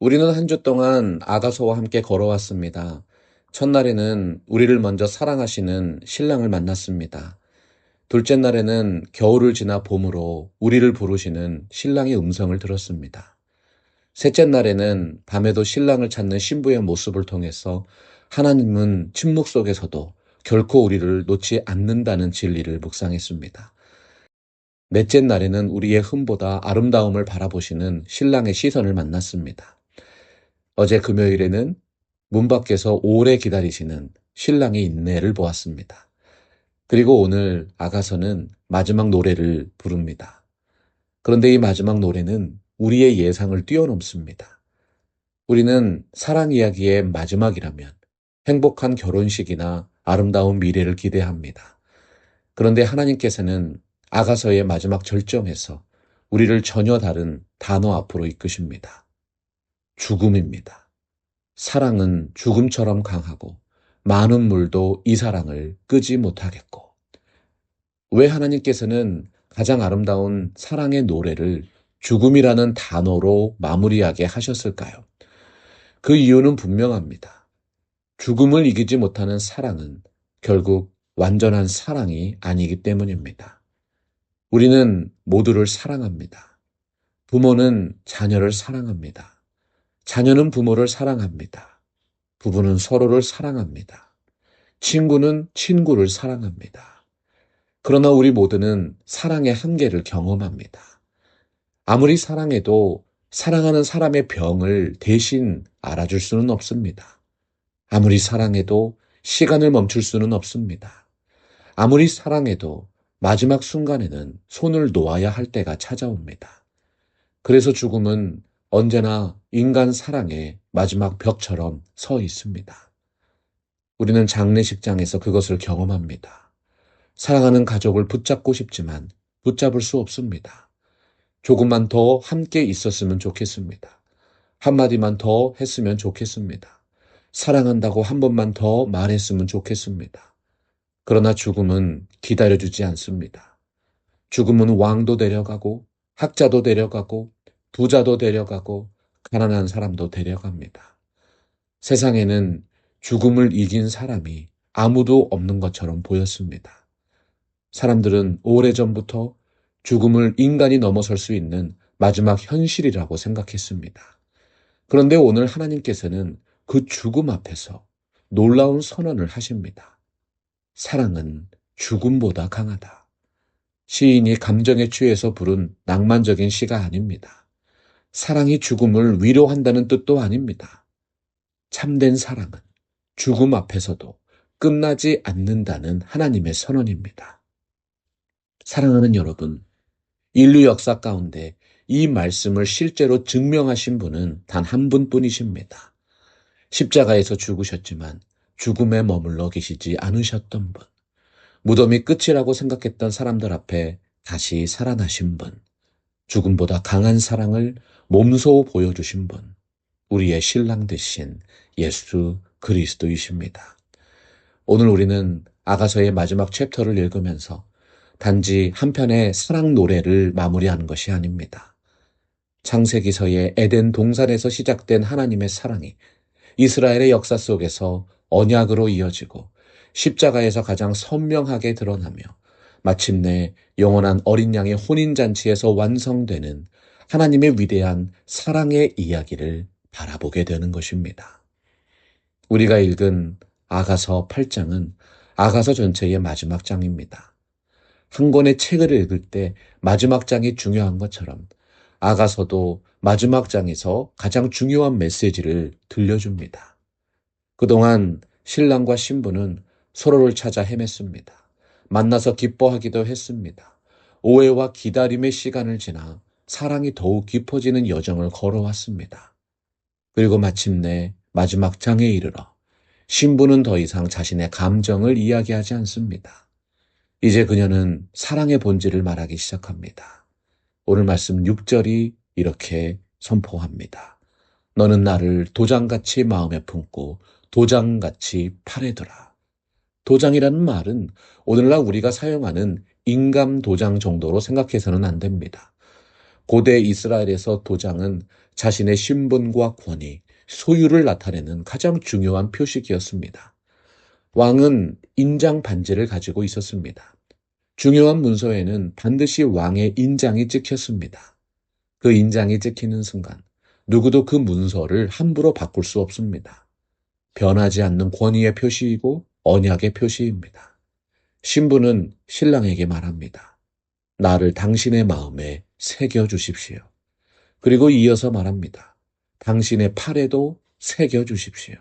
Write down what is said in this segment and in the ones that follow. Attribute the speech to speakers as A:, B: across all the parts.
A: 우리는 한 주 동안 아가서와 함께 걸어왔습니다. 첫날에는 우리를 먼저 사랑하시는 신랑을 만났습니다. 둘째 날에는 겨울을 지나 봄으로 우리를 부르시는 신랑의 음성을 들었습니다. 셋째 날에는 밤에도 신랑을 찾는 신부의 모습을 통해서 하나님은 침묵 속에서도 결코 우리를 놓지 않는다는 진리를 묵상했습니다. 넷째 날에는 우리의 흠보다 아름다움을 바라보시는 신랑의 시선을 만났습니다. 어제 금요일에는 문 밖에서 오래 기다리시는 신랑의 인내를 보았습니다. 그리고 오늘 아가서는 마지막 노래를 부릅니다. 그런데 이 마지막 노래는 우리의 예상을 뛰어넘습니다. 우리는 사랑 이야기의 마지막이라면 행복한 결혼식이나 아름다운 미래를 기대합니다. 그런데 하나님께서는 아가서의 마지막 절정에서 우리를 전혀 다른 단어 앞으로 이끄십니다. 죽음입니다. 사랑은 죽음처럼 강하고 많은 물도 이 사랑을 끄지 못하겠고. 왜 하나님께서는 가장 아름다운 사랑의 노래를 죽음이라는 단어로 마무리하게 하셨을까요? 그 이유는 분명합니다. 죽음을 이기지 못하는 사랑은 결국 완전한 사랑이 아니기 때문입니다. 우리는 모두를 사랑합니다. 부모는 자녀를 사랑합니다. 자녀는 부모를 사랑합니다. 부부는 서로를 사랑합니다. 친구는 친구를 사랑합니다. 그러나 우리 모두는 사랑의 한계를 경험합니다. 아무리 사랑해도 사랑하는 사람의 병을 대신 알아줄 수는 없습니다. 아무리 사랑해도 시간을 멈출 수는 없습니다. 아무리 사랑해도 마지막 순간에는 손을 놓아야 할 때가 찾아옵니다. 그래서 죽음은 언제나 인간 사랑의 마지막 벽처럼 서 있습니다. 우리는 장례식장에서 그것을 경험합니다. 사랑하는 가족을 붙잡고 싶지만 붙잡을 수 없습니다. 조금만 더 함께 있었으면 좋겠습니다. 한마디만 더 했으면 좋겠습니다. 사랑한다고 한 번만 더 말했으면 좋겠습니다. 그러나 죽음은 기다려주지 않습니다. 죽음은 왕도 데려가고 학자도 데려가고 부자도 데려가고 가난한 사람도 데려갑니다. 세상에는 죽음을 이긴 사람이 아무도 없는 것처럼 보였습니다. 사람들은 오래전부터 죽음을 인간이 넘어설 수 있는 마지막 현실이라고 생각했습니다. 그런데 오늘 하나님께서는 그 죽음 앞에서 놀라운 선언을 하십니다. 사랑은 죽음보다 강하다. 시인이 감정에 취해서 부른 낭만적인 시가 아닙니다. 사랑이 죽음을 위로한다는 뜻도 아닙니다. 참된 사랑은 죽음 앞에서도 끝나지 않는다는 하나님의 선언입니다. 사랑하는 여러분, 인류 역사 가운데 이 말씀을 실제로 증명하신 분은 단 한 분뿐이십니다. 십자가에서 죽으셨지만 죽음에 머물러 계시지 않으셨던 분, 무덤이 끝이라고 생각했던 사람들 앞에 다시 살아나신 분, 죽음보다 강한 사랑을 몸소 보여주신 분, 우리의 신랑 되신 예수 그리스도이십니다. 오늘 우리는 아가서의 마지막 챕터를 읽으면서 단지 한 편의 사랑 노래를 마무리하는 것이 아닙니다. 창세기서의 에덴 동산에서 시작된 하나님의 사랑이 이스라엘의 역사 속에서 언약으로 이어지고 십자가에서 가장 선명하게 드러나며 마침내 영원한 어린 양의 혼인잔치에서 완성되는 하나님의 위대한 사랑의 이야기를 바라보게 되는 것입니다. 우리가 읽은 아가서 8장은 아가서 전체의 마지막 장입니다. 한 권의 책을 읽을 때 마지막 장이 중요한 것처럼 아가서도 마지막 장에서 가장 중요한 메시지를 들려줍니다. 그동안 신랑과 신부는 서로를 찾아 헤맸습니다. 만나서 기뻐하기도 했습니다. 오해와 기다림의 시간을 지나 사랑이 더욱 깊어지는 여정을 걸어왔습니다. 그리고 마침내 마지막 장에 이르러 신부는 더 이상 자신의 감정을 이야기하지 않습니다. 이제 그녀는 사랑의 본질을 말하기 시작합니다. 오늘 말씀 6절이 이렇게 선포합니다. 너는 나를 도장같이 마음에 품고 도장같이 팔에 두라. 도장이라는 말은 오늘날 우리가 사용하는 인감 도장 정도로 생각해서는 안 됩니다. 고대 이스라엘에서 도장은 자신의 신분과 권위, 소유를 나타내는 가장 중요한 표식이었습니다. 왕은 인장 반지를 가지고 있었습니다. 중요한 문서에는 반드시 왕의 인장이 찍혔습니다. 그 인장이 찍히는 순간 누구도 그 문서를 함부로 바꿀 수 없습니다. 변하지 않는 권위의 표시이고 언약의 표시입니다. 신부는 신랑에게 말합니다. 나를 당신의 마음에 새겨 주십시오. 그리고 이어서 말합니다. 당신의 팔에도 새겨 주십시오.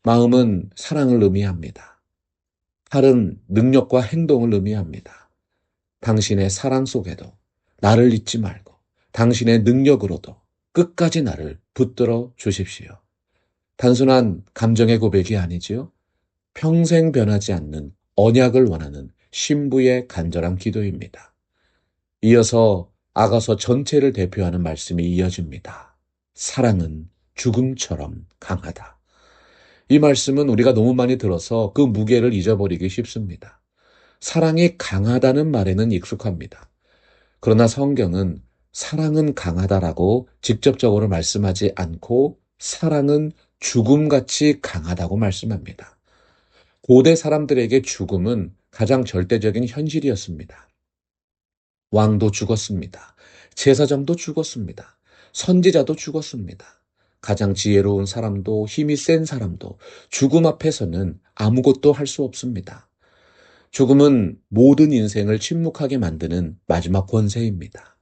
A: 마음은 사랑을 의미합니다. 팔은 능력과 행동을 의미합니다. 당신의 사랑 속에도 나를 잊지 말고 당신의 능력으로도 끝까지 나를 붙들어 주십시오. 단순한 감정의 고백이 아니지요. 평생 변하지 않는 언약을 원하는 신부의 간절한 기도입니다. 이어서 아가서 전체를 대표하는 말씀이 이어집니다. 사랑은 죽음처럼 강하다. 이 말씀은 우리가 너무 많이 들어서 그 무게를 잊어버리기 쉽습니다. 사랑이 강하다는 말에는 익숙합니다. 그러나 성경은 사랑은 강하다라고 직접적으로 말씀하지 않고 사랑은 죽음같이 강하다고 말씀합니다. 고대 사람들에게 죽음은 가장 절대적인 현실이었습니다. 왕도 죽었습니다. 제사장도 죽었습니다. 선지자도 죽었습니다. 가장 지혜로운 사람도 힘이 센 사람도 죽음 앞에서는 아무것도 할 수 없습니다. 죽음은 모든 인생을 침묵하게 만드는 마지막 권세입니다.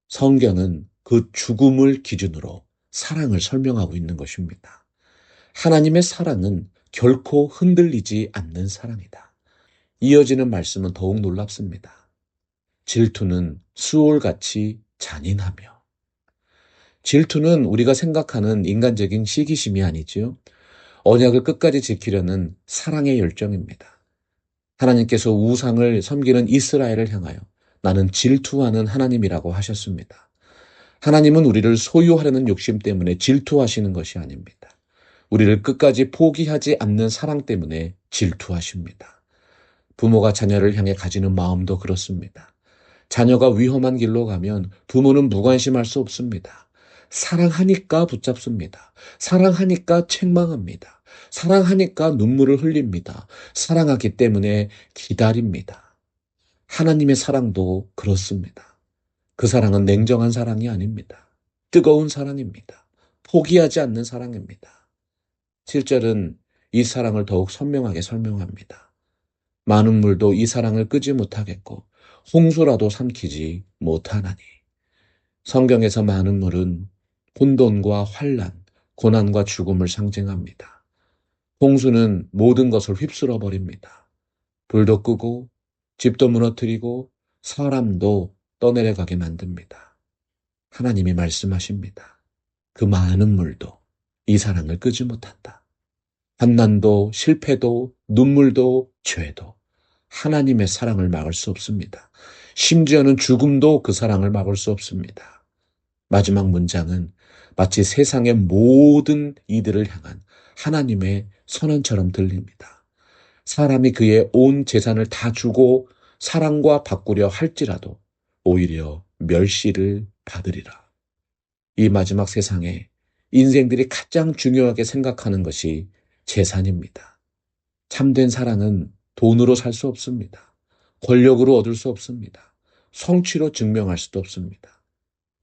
A: 성경은 그 죽음을 기준으로 사랑을 설명하고 있는 것입니다. 하나님의 사랑은 결코 흔들리지 않는 사랑이다. 이어지는 말씀은 더욱 놀랍습니다. 질투는 수올같이 잔인하며. 질투는 우리가 생각하는 인간적인 시기심이 아니지요. 언약을 끝까지 지키려는 사랑의 열정입니다. 하나님께서 우상을 섬기는 이스라엘을 향하여 나는 질투하는 하나님이라고 하셨습니다. 하나님은 우리를 소유하려는 욕심 때문에 질투하시는 것이 아닙니다. 우리를 끝까지 포기하지 않는 사랑 때문에 질투하십니다. 부모가 자녀를 향해 가지는 마음도 그렇습니다. 자녀가 위험한 길로 가면 부모는 무관심할 수 없습니다. 사랑하니까 붙잡습니다. 사랑하니까 책망합니다. 사랑하니까 눈물을 흘립니다. 사랑하기 때문에 기다립니다. 하나님의 사랑도 그렇습니다. 그 사랑은 냉정한 사랑이 아닙니다. 뜨거운 사랑입니다. 포기하지 않는 사랑입니다. 7절은 이 사랑을 더욱 선명하게 설명합니다. 많은 물도 이 사랑을 끄지 못하겠고 홍수라도 삼키지 못하나니. 성경에서 많은 물은 혼돈과 환난, 고난과 죽음을 상징합니다. 홍수는 모든 것을 휩쓸어 버립니다. 불도 끄고 집도 무너뜨리고 사람도 떠내려가게 만듭니다. 하나님이 말씀하십니다. 그 많은 물도 이 사랑을 끄지 못한다. 환난도 실패도 눈물도 죄도 하나님의 사랑을 막을 수 없습니다. 심지어는 죽음도 그 사랑을 막을 수 없습니다. 마지막 문장은 마치 세상의 모든 이들을 향한 하나님의 선언처럼 들립니다. 사람이 그의 온 재산을 다 주고 사랑과 바꾸려 할지라도 오히려 멸시를 받으리라. 이 마지막 세상에 인생들이 가장 중요하게 생각하는 것이 재산입니다. 참된 사랑은 돈으로 살 수 없습니다. 권력으로 얻을 수 없습니다. 성취로 증명할 수도 없습니다.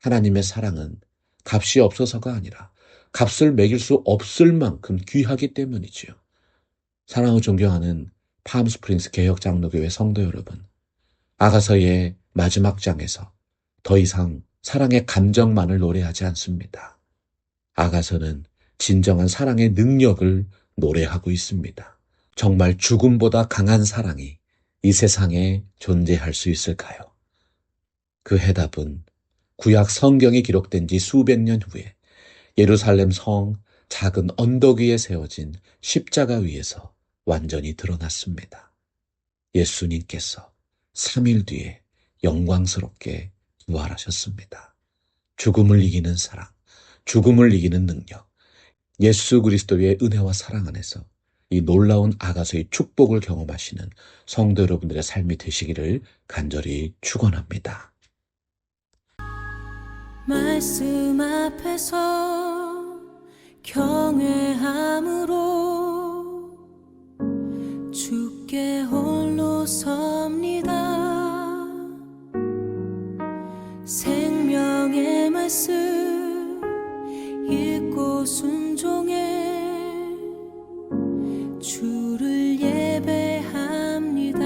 A: 하나님의 사랑은 값이 없어서가 아니라 값을 매길 수 없을 만큼 귀하기 때문이지요. 사랑을 존경하는 팜스프링스 개혁장로교회 성도 여러분, 아가서의 마지막 장에서 더 이상 사랑의 감정만을 노래하지 않습니다. 아가서는 진정한 사랑의 능력을 노래하고 있습니다. 정말 죽음보다 강한 사랑이 이 세상에 존재할 수 있을까요? 그 해답은 구약 성경이 기록된 지 수백 년 후에 예루살렘 성 작은 언덕 위에 세워진 십자가 위에서 완전히 드러났습니다. 예수님께서 3일 뒤에 영광스럽게 부활하셨습니다. 죽음을 이기는 사랑, 죽음을 이기는 능력, 예수 그리스도의 은혜와 사랑 안에서 이 놀라운 아가서의 축복을 경험하시는 성도 여러분들의 삶이 되시기를 간절히 축원합니다.
B: 말씀 앞에서 경외함으로 주께 홀로 섭니다. 생명의 말씀 읽고 순종해 주를 예배합니다.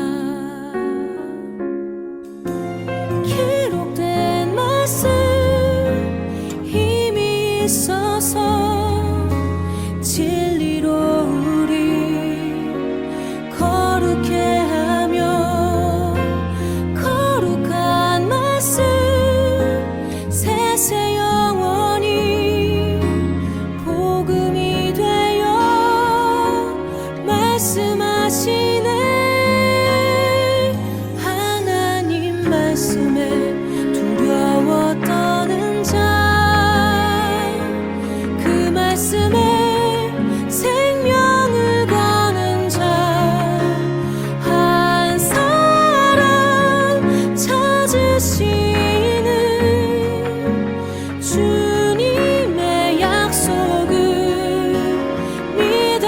B: 기록된 말씀 힘이 있어서 진리로 우리 거룩해 하며 거룩한 말씀 세세 영원히 복음이 되어 말씀하시네. 하나님 말씀에 두려워 떠는 자 그 말씀에 생명을 거는 자 한 사람 찾으시는 주님의 약속을 믿어.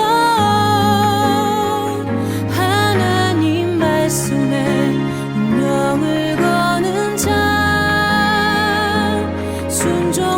B: 하나님 말씀에 운명을 거는 자 순종